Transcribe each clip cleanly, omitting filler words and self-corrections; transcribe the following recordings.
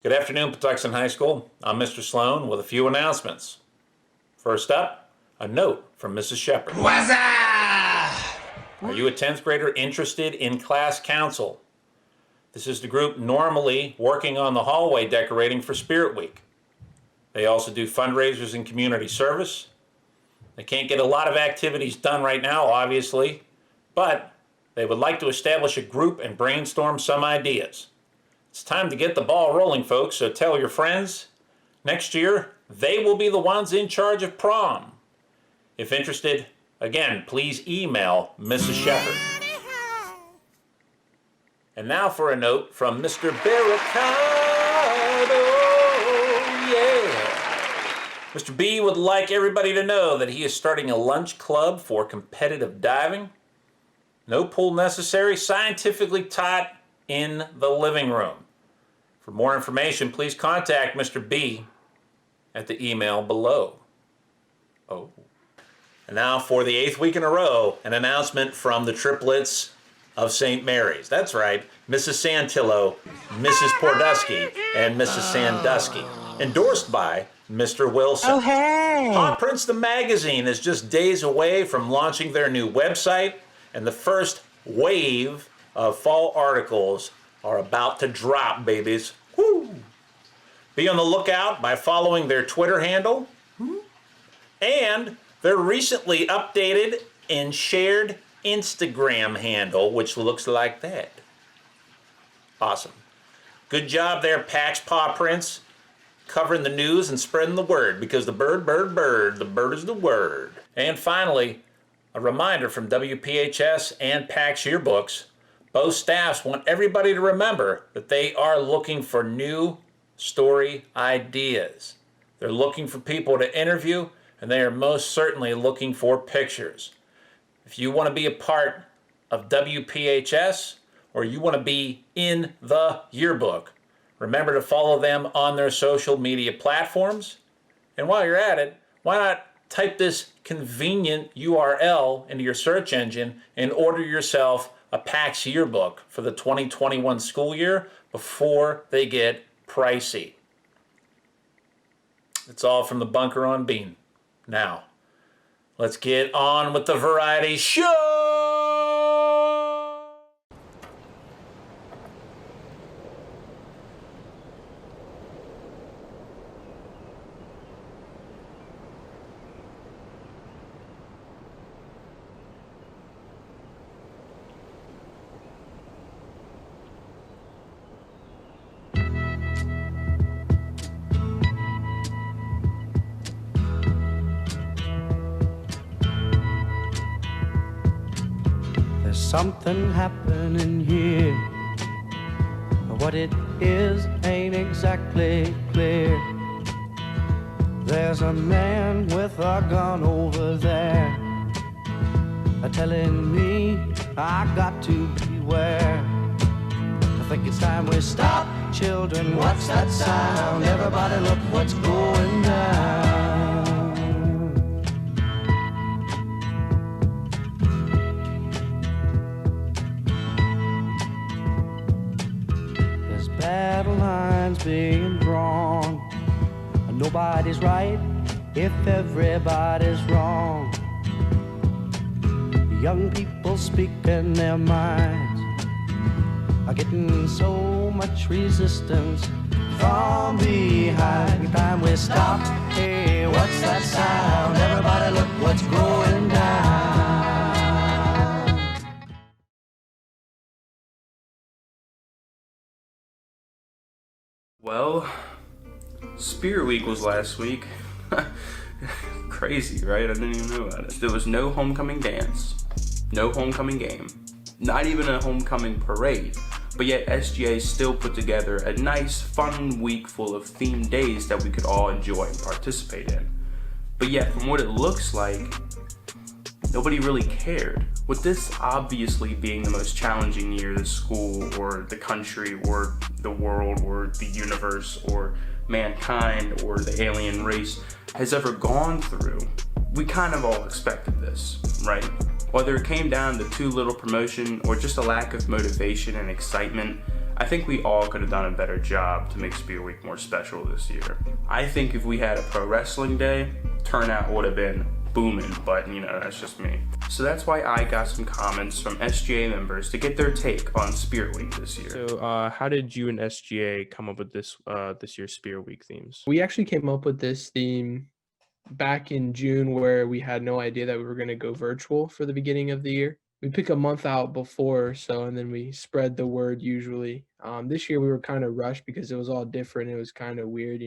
Good afternoon, Patuxent High School. I'm Mr. Sloan with a few announcements. First up, a note from Mrs. Shepard. What's up? Are you a 10th grader interested in class council? This is the group normally working on the hallway decorating for Spirit Week. They also do fundraisers and community service. They can't get a lot of activities done right now, obviously, but they would like to establish a group and brainstorm some ideas. It's time to get the ball rolling, folks, so tell your friends. Next year, they will be the ones in charge of prom. If interested, again, please email Mrs. Shepard. And now for a note from Mr. Barricado. Yeah. Mr. B would like everybody to know that he is starting a lunch club for competitive diving. No pool necessary, scientifically taught in the living room. For more information, please contact Mr. B at the email below. Oh. And now for the 8th week in a row, an announcement from the triplets of St. Mary's. That's right, Mrs. Santillo, Mrs. Pordusky, and Mrs. Sandusky. Endorsed by Mr. Wilson. Oh, hey! Paw Prints the magazine is just days away from launching their new website, and the first wave of fall articles are about to drop, babies. Woo! Be on the lookout by following their Twitter handle and their recently updated and shared Instagram handle, which looks like that. Awesome. Good job there, Pax Paw Prints, covering the news and spreading the word, because the bird is the word. And finally, a reminder from WPHS and PAX yearbooks. Both staffs want everybody to remember that they are looking for new story ideas. They're looking for people to interview, and they are most certainly looking for pictures. If you want to be a part of WPHS or you want to be in the yearbook, remember to follow them on their social media platforms. And while you're at it, why not type this convenient URL into your search engine and order yourself a PAX yearbook for the 2021 school year before they get pricey. It's all from the bunker on Bean. Now, let's get on with the variety show! There's something happening here. What it is ain't exactly clear. There's a man with a gun over there, telling me I got to beware. I think it's time we stop. Children, what's that sound? Everybody look what's going down. Battle lines being drawn. Nobody's right if everybody's wrong. Young people speaking their minds are getting so much resistance from behind. Every time we stop, hey, what's that sound? Everybody look what's going down. Well, Spirit Week was last week. Crazy, right? I didn't even know about it. There was no homecoming dance, no homecoming game, not even a homecoming parade. But yet SGA still put together a nice, fun week full of themed days that we could all enjoy and participate in. But yet, from what it looks like, nobody really cared. With this obviously being the most challenging year the school or the country or the world or the universe or mankind or the alien race has ever gone through, we kind of all expected this, right? Whether it came down to too little promotion or just a lack of motivation and excitement, I think we all could have done a better job to make Spirit Week more special this year. I think if we had a pro wrestling day, turnout would have been booming, but you know, that's just me. So that's why I got some comments from SGA members to get their take on Spirit Week this year. So how did you and SGA come up with this year's Spirit Week themes? We actually came up with this theme back in June, where we had no idea that we were going to go virtual for the beginning of the year. We pick a month out before, and then we spread the word usually. This year we were kind of rushed because it was all different. It was kind of weird,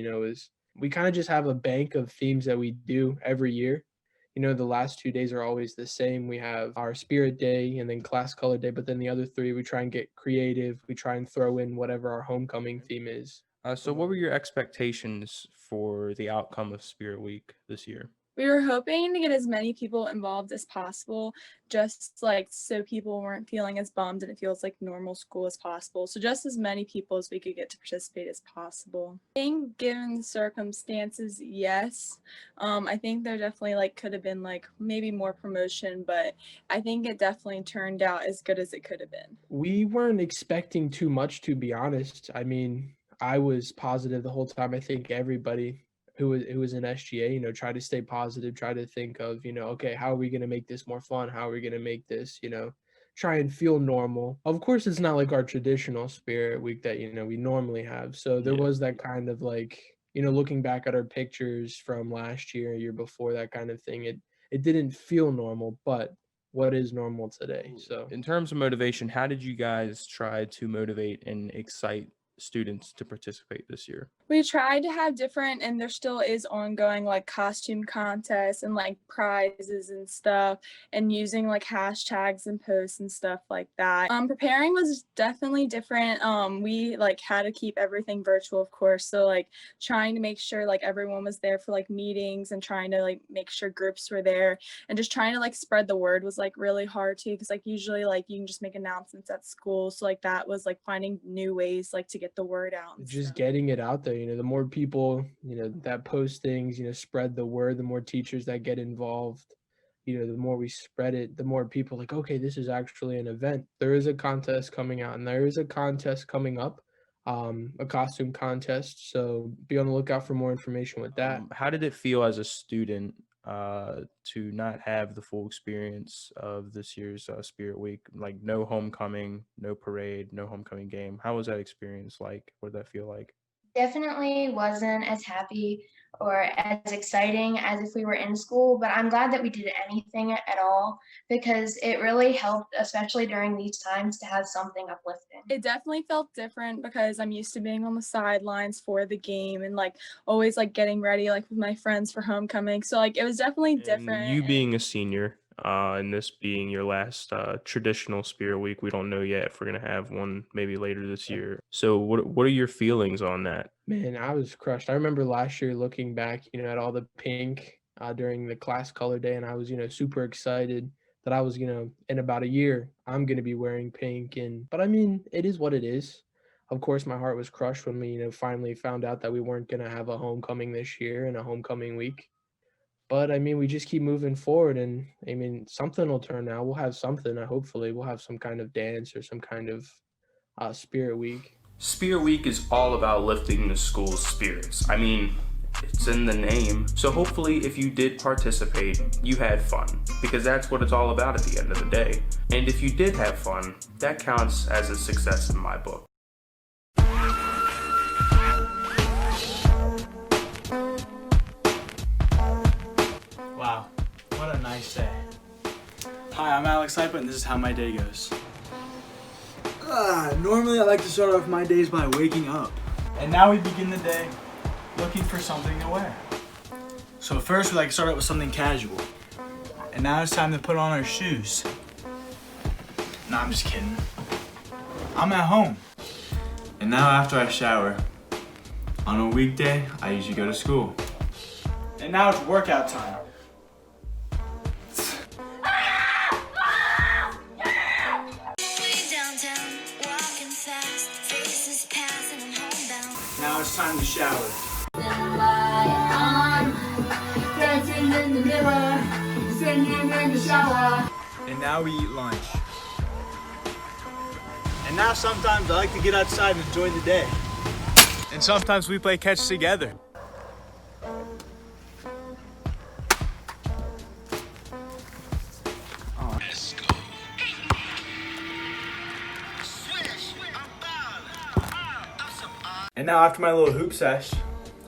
we kind of just have a bank of themes that we do every year. The last 2 days are always the same. We have our Spirit Day and then Class Color Day, but then the other 3, we try and get creative. We try and throw in whatever our homecoming theme is. So what were your expectations for the outcome of Spirit Week this year? We were hoping to get as many people involved as possible, just like so people weren't feeling as bummed and it feels like normal school as possible. So just as many people as we could get to participate as possible. I think given the circumstances, yes. I think there definitely could have been maybe more promotion, but I think it definitely turned out as good as it could have been. We weren't expecting too much, to be honest. I mean, I was positive the whole time. I think everybody who was in SGA, try to stay positive, try to think of, okay, how are we going to make this more fun? How are we going to make this, try and feel normal? Of course, it's not like our traditional Spirit Week that, we normally have. So there was that kind of looking back at our pictures from last year before, that kind of thing, it didn't feel normal, but what is normal today? So in terms of motivation, how did you guys try to motivate and excite students to participate this year? We tried to have different, and there still is ongoing costume contests and prizes and stuff, and using hashtags and posts and stuff like that. Preparing was definitely different. We had to keep everything virtual, of course, so trying to make sure everyone was there for meetings, and trying to make sure groups were there, and just trying to spread the word was really hard too, because usually you can just make announcements at school, so that was finding new ways to get the word out and just stuff. Getting it out there. The more people that post things, spread the word, the more teachers that get involved, the more we spread it, the more people okay, this is actually an event. There is a contest coming out, and there is a contest coming up, a costume contest, so be on the lookout for more information with that. How did it feel as a student to not have the full experience of this year's Spirit Week? No homecoming, no parade, no homecoming game. How was that experience like? What did that feel like? Definitely wasn't as happy or as exciting as if we were in school, but I'm glad that we did anything at all, because it really helped, especially during these times, to have something uplifting. It definitely felt different because I'm used to being on the sidelines for the game and always getting ready with my friends for homecoming. So it was definitely different. And you being a senior, and this being your last traditional Spirit Week, we don't know yet if we're gonna have one maybe later this year. So what are your feelings on that? Man, I was crushed. I remember last year looking back, at all the pink during the Class Color Day, and I was, super excited that I was, in about a year, I'm going to be wearing pink. But I mean, it is what it is. Of course, my heart was crushed when we, finally found out that we weren't going to have a homecoming this year and a homecoming week. But I mean, we just keep moving forward, and I mean, something will turn out. We'll have something. Hopefully, we'll have some kind of dance or some kind of Spirit Week. Spirit Week is all about lifting the school's spirits. I mean, it's in the name. So hopefully if you did participate, you had fun, because that's what it's all about at the end of the day. And if you did have fun, that counts as a success in my book. Wow, what a nice day. Hi, I'm Alex Hypa, and this is how my day goes. Normally I like to start off my days by waking up. And now we begin the day looking for something to wear. So first we like to start out with something casual. And now it's time to put on our shoes. No, I'm just kidding. I'm at home. And now after I shower, on a weekday, I usually go to school. And now it's workout time. Now it's time to shower. Dancing in the mirror, singing in the shower. And now we eat lunch. And now sometimes I like to get outside and enjoy the day. And sometimes we play catch together. And now after my little hoop sesh,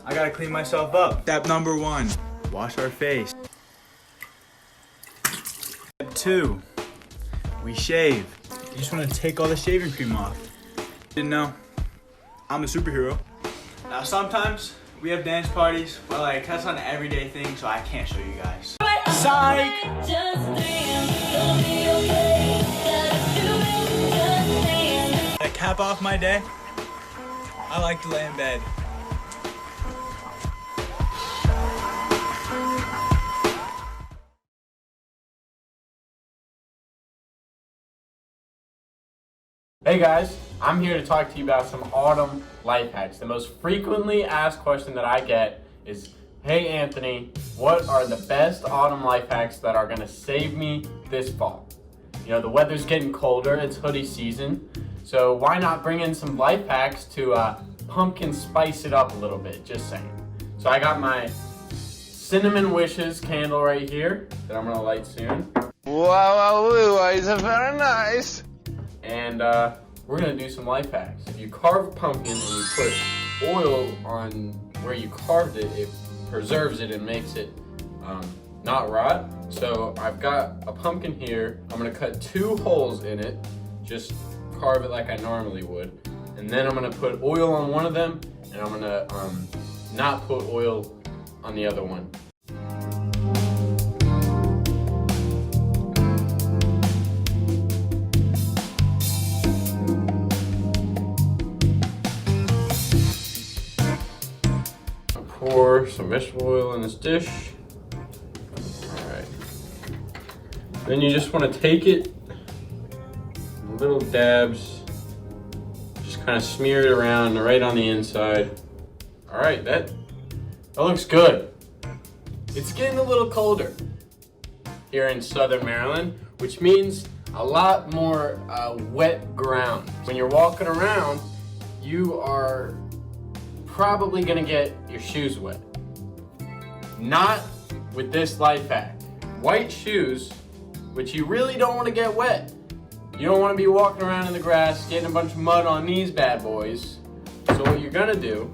I gotta clean myself up. Step number 1, wash our face. Step 2, we shave. You just wanna take all the shaving cream off. Didn't know, I'm a superhero. Now sometimes we have dance parties, but like that's not an everyday thing, so I can't show you guys. Psych! To cap off my day, I like to lay in bed. Hey guys, I'm here to talk to you about some autumn life hacks. The most frequently asked question that I get is, hey Anthony, what are the best autumn life hacks that are gonna save me this fall? You know, the weather's getting colder, it's hoodie season, so why not bring in some life hacks to pumpkin spice it up a little bit, just saying. So I got my cinnamon wishes candle right here that I'm gonna light soon. Wow, it's very nice. And we're gonna do some life hacks. If you carve a pumpkin and you put oil on where you carved it, it preserves it and makes it not rot. So I've got a pumpkin here. I'm gonna cut 2 holes in it, just carve it like I normally would. And then I'm gonna put oil on one of them, and I'm gonna not put oil on the other one. Pour some vegetable oil in this dish. Alright. Then you just want to take it in little dabs, just kind of smear it around right on the inside. Alright, that looks good. It's getting a little colder here in southern Maryland, which means a lot more wet ground. When you're walking around, you are probably gonna get your shoes wet. Not with this life hack. White shoes, which you really don't want to get wet. You don't want to be walking around in the grass getting a bunch of mud on these bad boys. So what you're gonna do,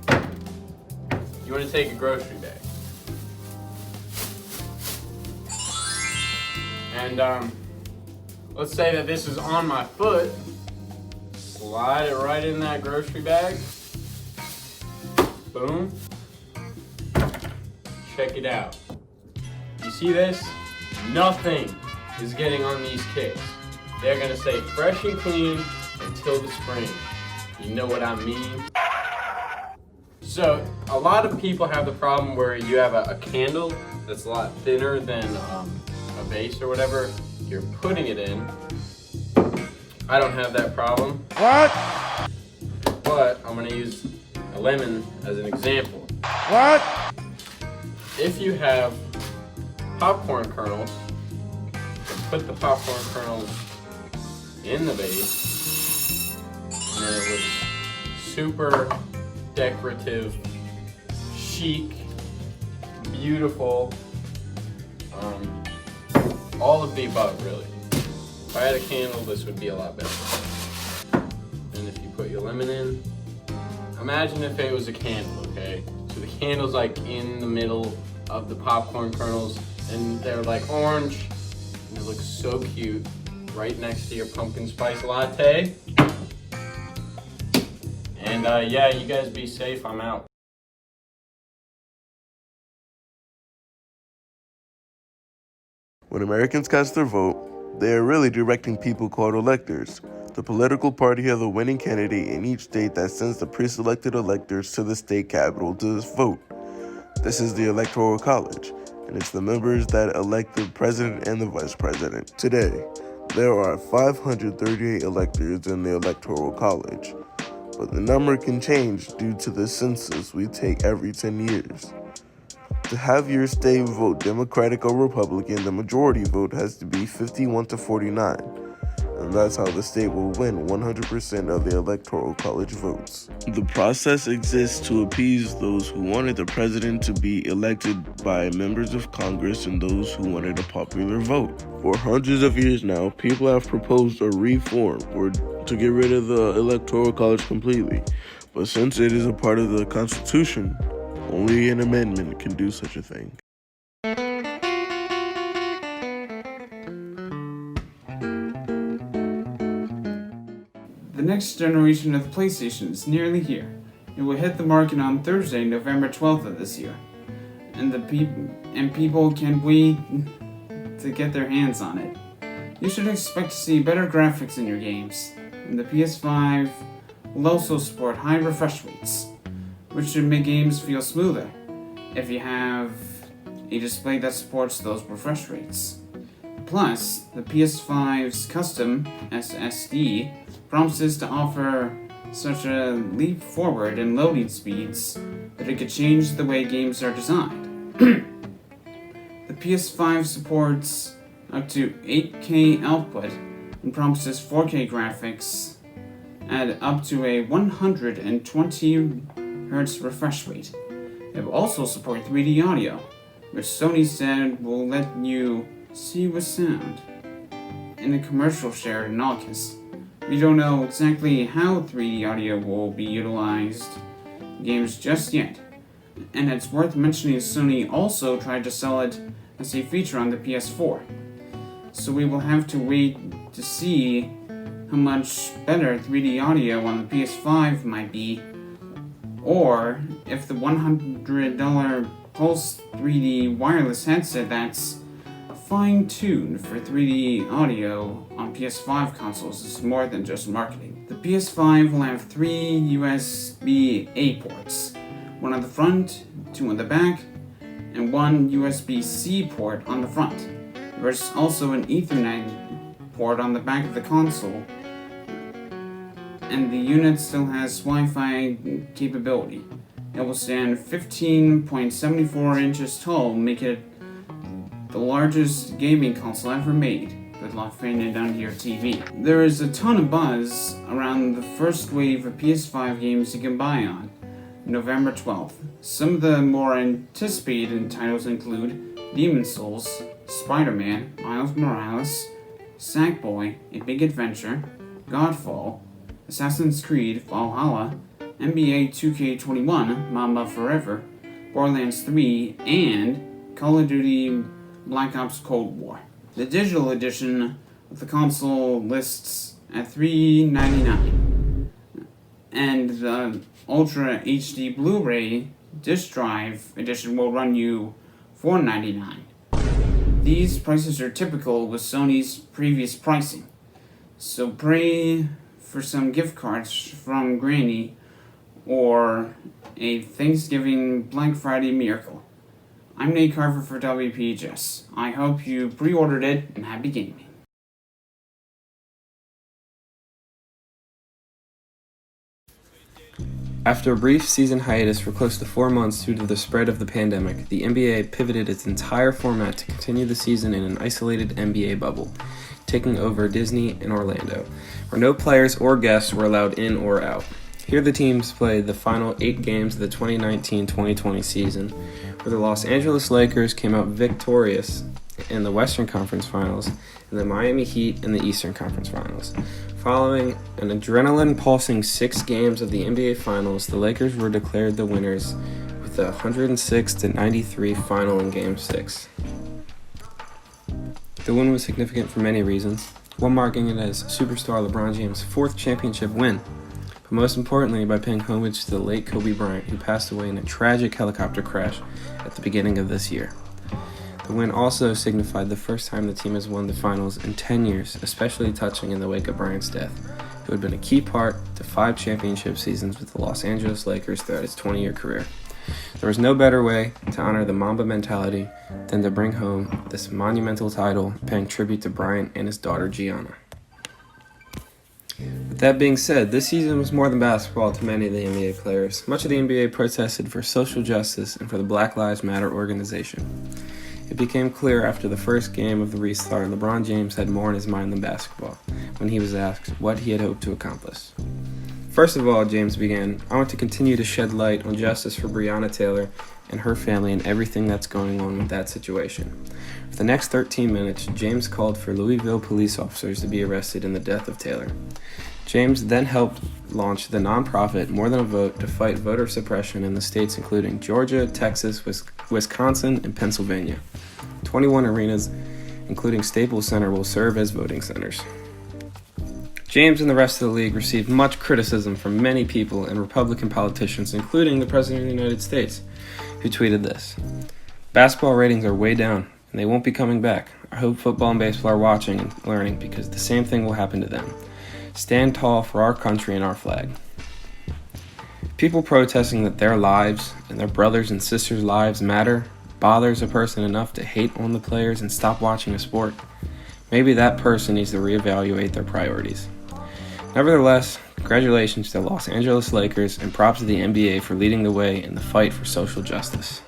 you want to take a grocery bag. And let's say that this is on my foot. Slide it right in that grocery bag. Boom. Check it out. You see this? Nothing is getting on these kicks. They're gonna stay fresh and clean until the spring. You know what I mean? So, a lot of people have the problem where you have a candle that's a lot thinner than a base or whatever you're putting it in. I don't have that problem. What? But I'm gonna use a lemon as an example. What? If you have popcorn kernels, put the popcorn kernels in the base, and then it looks super decorative, chic, beautiful, all of the above, really. If I had a candle, this would be a lot better. And if you put your lemon in, imagine if it was a candle, okay? So the candle's like in the middle of the popcorn kernels, and they're like orange, and it looks so cute right next to your pumpkin spice latte. And yeah, you guys be safe, I'm out. When Americans cast their vote, they are really directing people called electors, the political party of the winning candidate in each state that sends the pre-selected electors to the state capitol to vote. This is the Electoral College, and it's the members that elect the president and the vice president. Today, there are 538 electors in the Electoral College, but the number can change due to the census we take every 10 years. To have your state vote Democratic or Republican, the majority vote has to be 51 to 49. and that's how the state will win 100% of the Electoral College votes. The process exists to appease those who wanted the president to be elected by members of Congress and those who wanted a popular vote. For hundreds of years now, people have proposed a reform or to get rid of the Electoral College completely, but since it is a part of the Constitution, only an amendment can do such a thing. The next generation of the PlayStation is nearly here. It will hit the market on Thursday, November 12th of this year, and people can't wait to get their hands on it. You should expect to see better graphics in your games, and the PS5 will also support high refresh rates, which should make games feel smoother if you have a display that supports those refresh rates. Plus, the PS5's custom SSD promises to offer such a leap forward in loading speeds that it could change the way games are designed. The PS5 supports up to 8K output and promises 4K graphics at up to a 120 Hz refresh rate. It will also support 3D audio, which Sony said will let you see with sound in a commercial shared in August. We don't know exactly how 3D audio will be utilized in games just yet, and it's worth mentioning Sony also tried to sell it as a feature on the PS4. So we will have to wait to see how much better 3D audio on the PS5 might be, or if the $100 Pulse 3D wireless headset that's fine-tuned for 3D audio on PS5 consoles is more than just marketing. The PS5 will have 3 USB-A ports, one on the front, 2 on the back, and 1 USB-C port on the front. There's also an Ethernet port on the back of the console, and the unit still has Wi-Fi capability. It will stand 15.74 inches tall, making it the largest gaming console ever made. Good luck fitting it onto your TV. There is a ton of buzz around the first wave of PS5 games you can buy on November 12th. Some of the more anticipated titles include Demon's Souls, Spider-Man, Miles Morales, Sackboy: A Big Adventure, Godfall, Assassin's Creed Valhalla, NBA 2K21 Mamba Forever, Borderlands 3, and Call of Duty Black Ops Cold War. The digital edition of the console lists at $399, and the Ultra HD Blu-ray disc drive edition will run you $499. These prices are typical with Sony's previous pricing, so pray for some gift cards from Granny or a Thanksgiving Black Friday miracle. I'm Nate Carver for WPHS. I hope you pre-ordered it and happy gaming. After a brief season hiatus for close to 4 months due to the spread of the pandemic, the NBA pivoted its entire format to continue the season in an isolated NBA bubble, taking over Disney and Orlando, where no players or guests were allowed in or out. Here the teams played the final 8 games of the 2019-2020 season, where the Los Angeles Lakers came out victorious in the Western Conference Finals and the Miami Heat in the Eastern Conference Finals. Following an adrenaline-pulsing 6 games of the NBA Finals, the Lakers were declared the winners with a 106-93 final in Game 6. The win was significant for many reasons, one marking it as superstar LeBron James' 4th championship win, but most importantly by paying homage to the late Kobe Bryant, who passed away in a tragic helicopter crash at the beginning of this year. The win also signified the first time the team has won the finals in 10 years, especially touching in the wake of Bryant's death, who had been a key part to 5 championship seasons with the Los Angeles Lakers throughout his 20-year career. There was no better way to honor the Mamba mentality than to bring home this monumental title, paying tribute to Bryant and his daughter Gianna. With that being said, this season was more than basketball to many of the NBA players. Much of the NBA protested for social justice and for the Black Lives Matter organization. It became clear after the first game of the restart LeBron James had more on his mind than basketball when he was asked what he had hoped to accomplish. First of all, James began, "I want to continue to shed light on justice for Breonna Taylor and her family and everything that's going on with that situation." For the next 13 minutes, James called for Louisville police officers to be arrested in the death of Taylor. James then helped launch the nonprofit More Than a Vote to fight voter suppression in the states including Georgia, Texas, Wisconsin, and Pennsylvania. 21 arenas, including Staples Center, will serve as voting centers. James and the rest of the league received much criticism from many people and Republican politicians, including the President of the United States, who tweeted this: "Basketball ratings are way down, and they won't be coming back. I hope football and baseball are watching and learning because the same thing will happen to them. Stand tall for our country and our flag." People protesting that their lives and their brothers and sisters' lives matter bothers a person enough to hate on the players and stop watching a sport. Maybe that person needs to reevaluate their priorities. Nevertheless, congratulations to the Los Angeles Lakers and props to the NBA for leading the way in the fight for social justice.